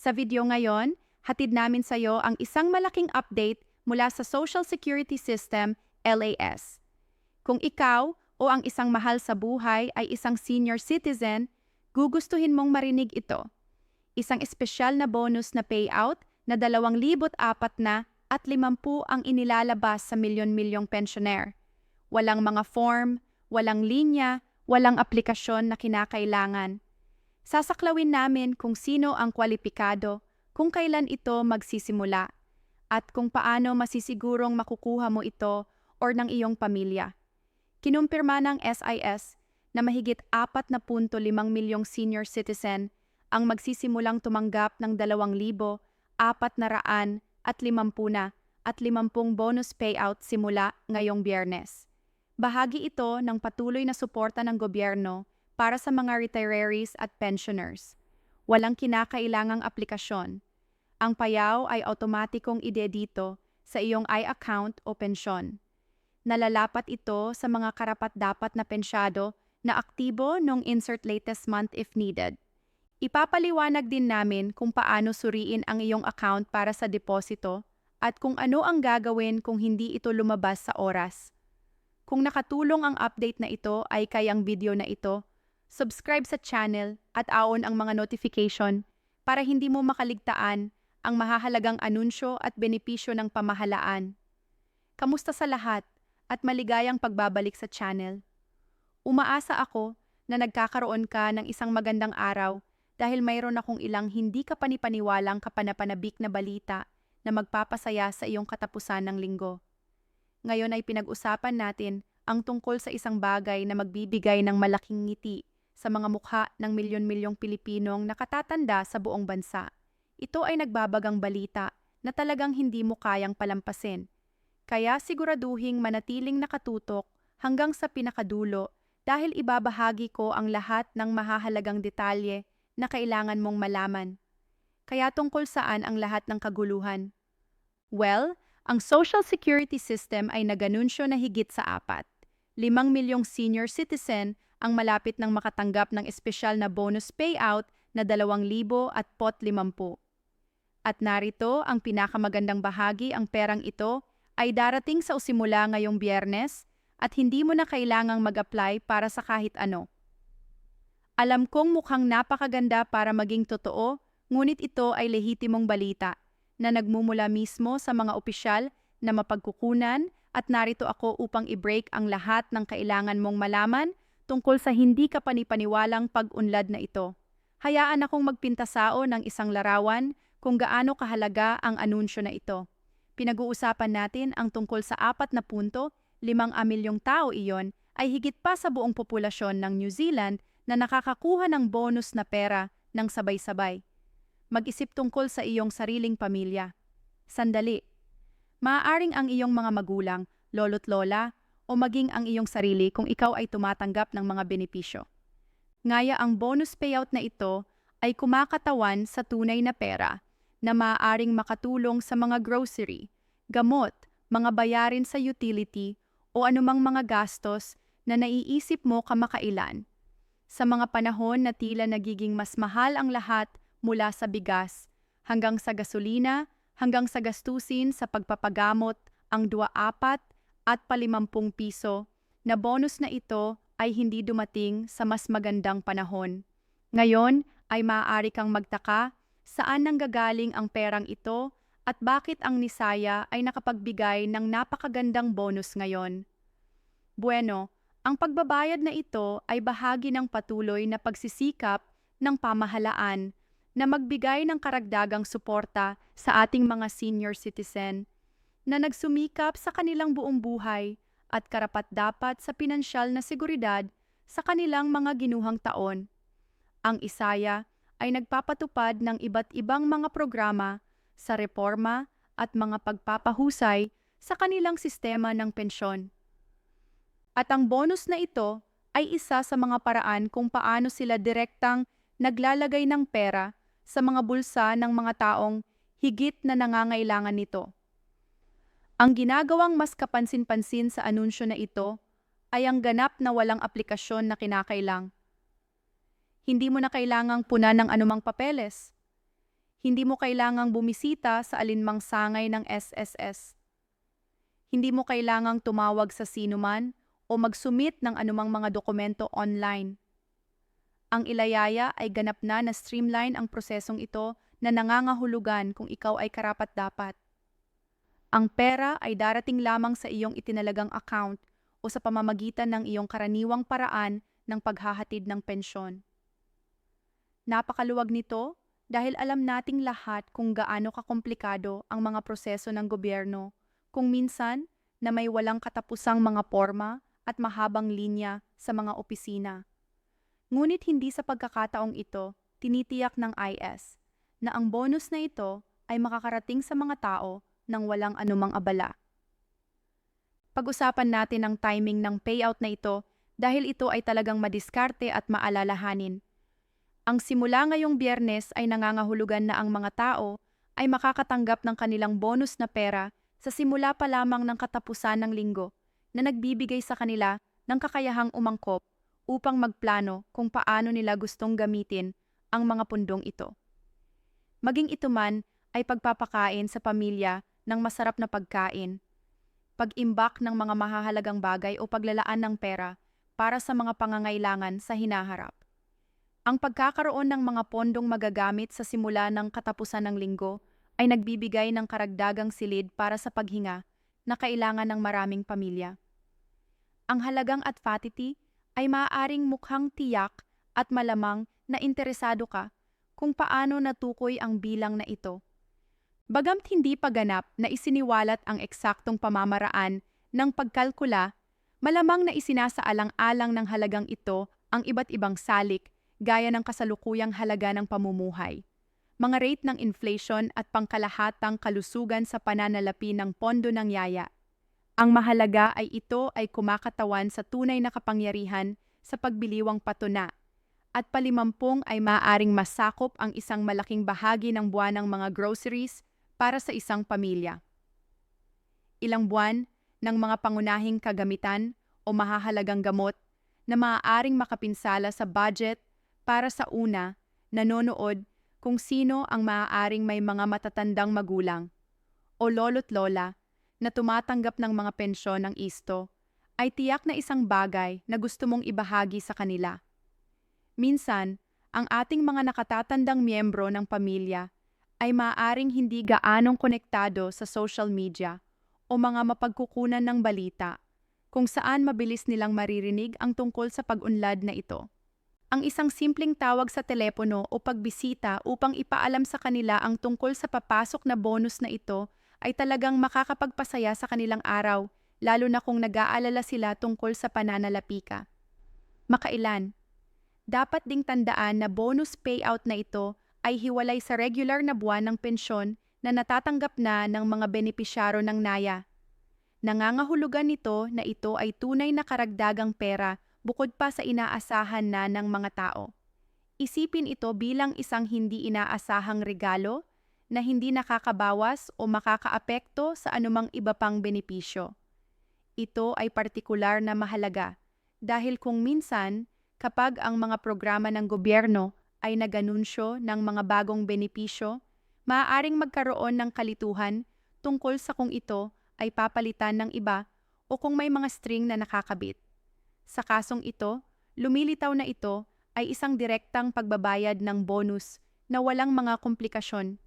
Sa video ngayon, hatid namin sa iyo ang isang malaking update mula sa Social Security System, LAS. Kung ikaw o ang isang mahal sa buhay ay isang senior citizen, gugustuhin mong marinig ito. Isang espesyal na bonus na payout na 2,004 na at 50 ang inilalabas sa milyon-milyong pensioner. Walang mga form, walang linya, walang aplikasyon na kinakailangan. Sasaklawin namin kung sino ang kwalipikado, kung kailan ito magsisimula, at kung paano masisigurong makukuha mo ito or ng iyong pamilya. Kinumpirma ng SIS na mahigit 4.5 milyong senior citizen ang magsisimulang tumanggap ng 2,450 na at 50 bonus payout simula ngayong Biyernes. Bahagi ito ng patuloy na suporta ng gobyerno para sa mga retirees at pensioners. Walang kinakailangang aplikasyon. Ang payaw ay automatikong idedito sa iyong iAccount o pensyon. Nalalapat ito sa mga karapat-dapat na pensyado na aktibo nung insert latest month if needed. Ipapaliwanag din namin kung paano suriin ang iyong account para sa deposito at kung ano ang gagawin kung hindi ito lumabas sa oras. Kung nakatulong ang update na ito ay kayang video na ito, subscribe sa channel at aon ang mga notification para hindi mo makaligtaan ang mahahalagang anunsyo at benepisyo ng pamahalaan. Kamusta sa lahat at maligayang pagbabalik sa channel. Umaasa ako na nagkakaroon ka ng isang magandang araw dahil mayroon akong ilang hindi kapanipaniwalang kapanapanabik na balita na magpapasaya sa iyong katapusan ng linggo. Ngayon ay pinag-usapan natin ang tungkol sa isang bagay na magbibigay ng malaking ngiti sa mga mukha ng milyon-milyong Pilipinong nakatatanda sa buong bansa. Ito ay nagbabagang balita na talagang hindi mo kayang palampasin. Kaya siguraduhing manatiling nakatutok hanggang sa pinakadulo dahil ibabahagi ko ang lahat ng mahahalagang detalye na kailangan mong malaman. Kaya tungkol saan ang lahat ng kaguluhan? Well, ang Social Security System ay naganunsyo na higit sa 5 milyong senior citizen ang malapit ng makatanggap ng espesyal na bonus payout na 2,050. At narito ang pinakamagandang bahagi, ang perang ito ay darating sa usimula ngayong Biyernes at hindi mo na kailangang mag-apply para sa kahit ano. Alam kong mukhang napakaganda para maging totoo, ngunit ito ay lehitimong balita na nagmumula mismo sa mga opisyal na mapagkukunan at narito ako upang i-break ang lahat ng kailangan mong malaman tungkol sa hindi kapanipaniwalang pag-unlad na ito. Hayaan akong magpintasao ng isang larawan kung gaano kahalaga ang anunsyo na ito. Pinag-uusapan natin ang tungkol sa 4.5 milyong tao iyon ay higit pa sa buong populasyon ng New Zealand na nakakakuha ng bonus na pera ng sabay-sabay. Mag-isip tungkol sa iyong sariling pamilya. Sandali. Maaaring ang iyong mga magulang, lolo't lola, o maging ang iyong sarili kung ikaw ay tumatanggap ng mga benepisyo. Ngaya ang bonus payout na ito ay kumakatawan sa tunay na pera na maaaring makatulong sa mga grocery, gamot, mga bayarin sa utility o anumang mga gastos na naiisip mo kamakailan. Sa mga panahon na tila nagiging mas mahal ang lahat mula sa bigas hanggang sa gasolina, hanggang sa gastusin sa pagpapagamot, ang 2,4 at ₱50 na bonus na ito ay hindi dumating sa mas magandang panahon. Ngayon ay maaari kang magtaka saan nanggagaling ang perang ito at bakit ang Nisaya ay nakapagbigay ng napakagandang bonus ngayon. Bueno, ang pagbabayad na ito ay bahagi ng patuloy na pagsisikap ng pamahalaan na magbigay ng karagdagang suporta sa ating mga senior citizen na nagsumikap sa kanilang buong buhay at karapat-dapat sa pinansyal na seguridad sa kanilang mga ginuhang taon. Ang Isaya ay nagpapatupad ng iba't ibang mga programa sa reforma at mga pagpapahusay sa kanilang sistema ng pensyon. At ang bonus na ito ay isa sa mga paraan kung paano sila direktang naglalagay ng pera sa mga bulsa ng mga taong higit na nangangailangan nito. Ang ginagawang mas kapansin-pansin sa anunsyo na ito ay ang ganap na walang aplikasyon na kinakailang. Hindi mo na kailangang punan ng anumang papeles. Hindi mo kailangang bumisita sa alinmang sangay ng SSS. Hindi mo kailangang tumawag sa sinuman o mag-submit ng anumang mga dokumento online. Ang Ilayaya ay ganap na streamline ang prosesong ito na nangangahulugan kung ikaw ay karapat-dapat. Ang pera ay darating lamang sa iyong itinalagang account o sa pamamagitan ng iyong karaniwang paraan ng paghahatid ng pensyon. Napakaluwag nito dahil alam nating lahat kung gaano kakomplikado ang mga proseso ng gobyerno, kung minsan na may walang katapusang mga porma at mahabang linya sa mga opisina. Ngunit hindi sa pagkakataong ito, tinitiyak ng IS na ang bonus na ito ay makakarating sa mga tao nang walang anumang abala. Pag-usapan natin ang timing ng payout na ito dahil ito ay talagang madiskarte at maalalahanin. Ang simula ngayong Biyernes ay nangangahulugan na ang mga tao ay makakatanggap ng kanilang bonus na pera sa simula pa lamang ng katapusan ng linggo na nagbibigay sa kanila ng kakayahang umangkop upang magplano kung paano nila gustong gamitin ang mga pundong ito. Maging ito man ay pagpapakain sa pamilya ng masarap na pagkain, pag-imbak ng mga mahahalagang bagay o paglalaan ng pera para sa mga pangangailangan sa hinaharap. Ang pagkakaroon ng mga pondong magagamit sa simula ng katapusan ng linggo ay nagbibigay ng karagdagang silid para sa paghinga na kailangan ng maraming pamilya. Ang halagang at fatity ay maaaring mukhang tiyak at malamang na interesado ka kung paano natukoy ang bilang na ito. Bagamat hindi pa ganap na isiniwalat ang eksaktong pamamaraan ng pagkalkula, malamang na isinasaalang-alang ng halagang ito ang iba't ibang salik gaya ng kasalukuyang halaga ng pamumuhay, mga rate ng inflation at pangkalahatang kalusugan sa pananalapi ng pondo ng yaya. Ang mahalaga ay ito ay kumakatawan sa tunay na kapangyarihan sa pagbiliwang patuna at palimampung ay maaaring masakop ang isang malaking bahagi ng buwanang mga groceries para sa isang pamilya. Ilang buwan ng mga pangunahing kagamitan o mahahalagang gamot na maaaring makapinsala sa budget para sa una, nanonood kung sino ang maaaring may mga matatandang magulang o lolo't lola na tumatanggap ng mga pensyon ng isto ay tiyak na isang bagay na gusto mong ibahagi sa kanila. Minsan, ang ating mga nakatatandang miyembro ng pamilya ay maaaring hindi gaanong konektado sa social media o mga mapagkukunan ng balita, kung saan mabilis nilang maririnig ang tungkol sa pag-unlad na ito. Ang isang simpleng tawag sa telepono o pagbisita upang ipaalam sa kanila ang tungkol sa papasok na bonus na ito ay talagang makakapagpasaya sa kanilang araw, lalo na kung nag-aalala sila tungkol sa pananalapi ka. Makailan, dapat ding tandaan na bonus payout na ito ay hiwalay sa regular na buwan ng pensyon na natatanggap na ng mga benepisyaro ng NAYA. Nangangahulugan nito na ito ay tunay na karagdagang pera bukod pa sa inaasahan na ng mga tao. Isipin ito bilang isang hindi inaasahang regalo na hindi nakakabawas o makakaapekto sa anumang iba pang benepisyo. Ito ay partikular na mahalaga dahil kung minsan, kapag ang mga programa ng gobyerno ay nag-anunsyo ng mga bagong benepisyo, maaaring magkaroon ng kalituhan tungkol sa kung ito ay papalitan ng iba o kung may mga string na nakakabit. Sa kasong ito, lumilitaw na ito ay isang direktang pagbabayad ng bonus na walang mga komplikasyon.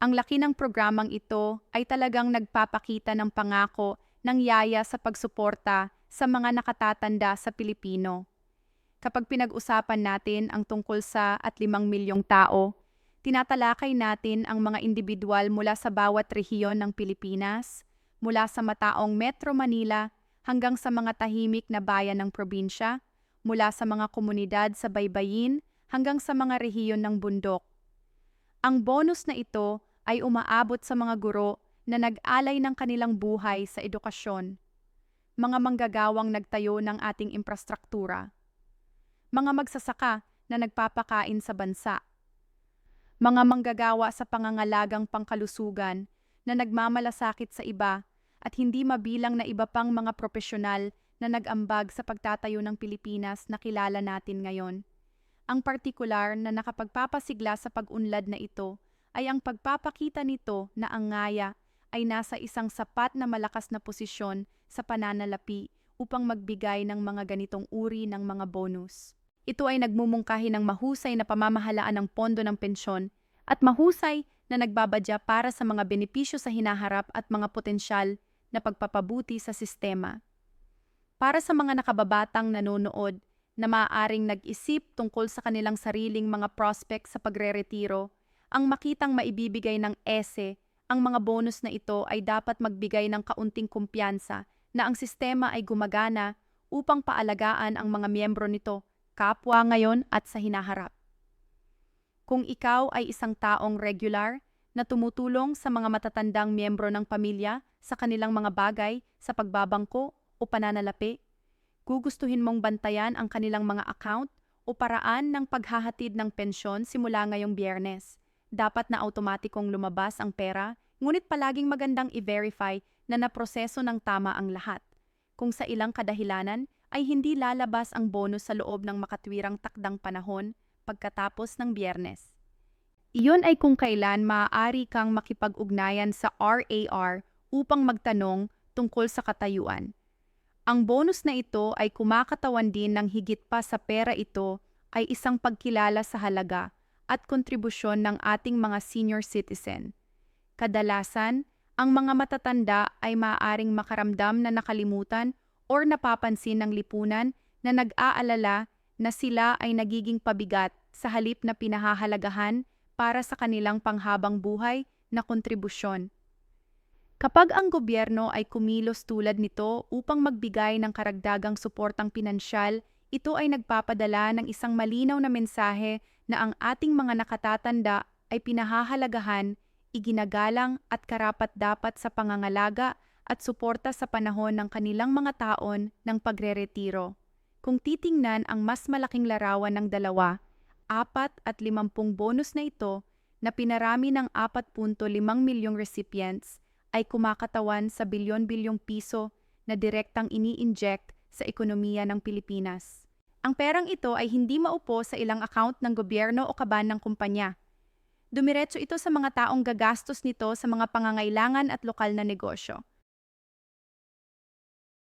Ang laki ng programang ito ay talagang nagpapakita ng pangako ng yaya sa pagsuporta sa mga nakatatanda sa Pilipino. Kapag pinag-usapan natin ang tungkol sa 5 milyong tao, tinatalakay natin ang mga individual mula sa bawat rehiyon ng Pilipinas, mula sa mataong Metro Manila hanggang sa mga tahimik na bayan ng probinsya, mula sa mga komunidad sa baybayin hanggang sa mga rehiyon ng bundok. Ang bonus na ito ay umaabot sa mga guro na nag-alay ng kanilang buhay sa edukasyon, mga manggagawang nagtayo ng ating infrastruktura, mga magsasaka na nagpapakain sa bansa, mga manggagawa sa pangangalagang pangkalusugan na nagmamalasakit sa iba at hindi mabilang na iba pang mga propesyonal na nag-ambag sa pagtatayo ng Pilipinas na kilala natin ngayon. Ang partikular na nakapagpapasigla sa pag-unlad na ito ay ang pagpapakita nito na ang ngaya ay nasa isang sapat na malakas na posisyon sa pananalapi upang magbigay ng mga ganitong uri ng mga bonus. Ito ay nagmumungkahi ng mahusay na pamamahalaan ng pondo ng pensyon at mahusay na nagbabadya para sa mga benepisyo sa hinaharap at mga potensyal na pagpapabuti sa sistema. Para sa mga nakababatang nanonood na maaaring nag-isip tungkol sa kanilang sariling mga prospects sa pagre-retiro, ang makitang maibibigay ng ESE, ang mga bonus na ito ay dapat magbigay ng kaunting kumpiyansa na ang sistema ay gumagana upang paalagaan ang mga miyembro nito, kapwa ngayon at sa hinaharap. Kung ikaw ay isang taong regular na tumutulong sa mga matatandang miyembro ng pamilya sa kanilang mga bagay sa pagbabangko o pananalapi, gugustuhin mong bantayan ang kanilang mga account o paraan ng paghahatid ng pensyon simula ngayong Biyernes. Dapat na automatikong lumabas ang pera, ngunit palaging magandang i-verify na naproseso ng tama ang lahat. Kung sa ilang kadahilanan ay hindi lalabas ang bonus sa loob ng makatwirang takdang panahon pagkatapos ng Biyernes. Iyon ay kung kailan maaari kang makipag-ugnayan sa RAR upang magtanong tungkol sa katayuan. Ang bonus na ito ay kumakatawan din ng higit pa sa pera. Ito ay isang pagkilala sa halaga at kontribusyon ng ating mga senior citizen. Kadalasan, ang mga matatanda ay maaaring makaramdam na nakalimutan or napapansin ng lipunan na nag-aalala na sila ay nagiging pabigat sa halip na pinahahalagahan para sa kanilang panghabang buhay na kontribusyon. Kapag ang gobyerno ay kumilos tulad nito upang magbigay ng karagdagang suportang pinansyal, ito ay nagpapadala ng isang malinaw na mensahe na ang ating mga nakatatanda ay pinahahalagahan, iginagalang at karapat-dapat sa pangangalaga at suporta sa panahon ng kanilang mga taon ng pagre-retiro. Kung titingnan ang mas malaking larawan ng 4 at 50 bonus na ito na pinarami ng 4.5 milyong recipients, ay kumakatawan sa bilyon-bilyong piso na direktang ini-inject sa ekonomiya ng Pilipinas. Ang perang ito ay hindi maupo sa ilang account ng gobyerno o kaban ng kumpanya. Dumiretso ito sa mga taong gagastos nito sa mga pangangailangan at lokal na negosyo.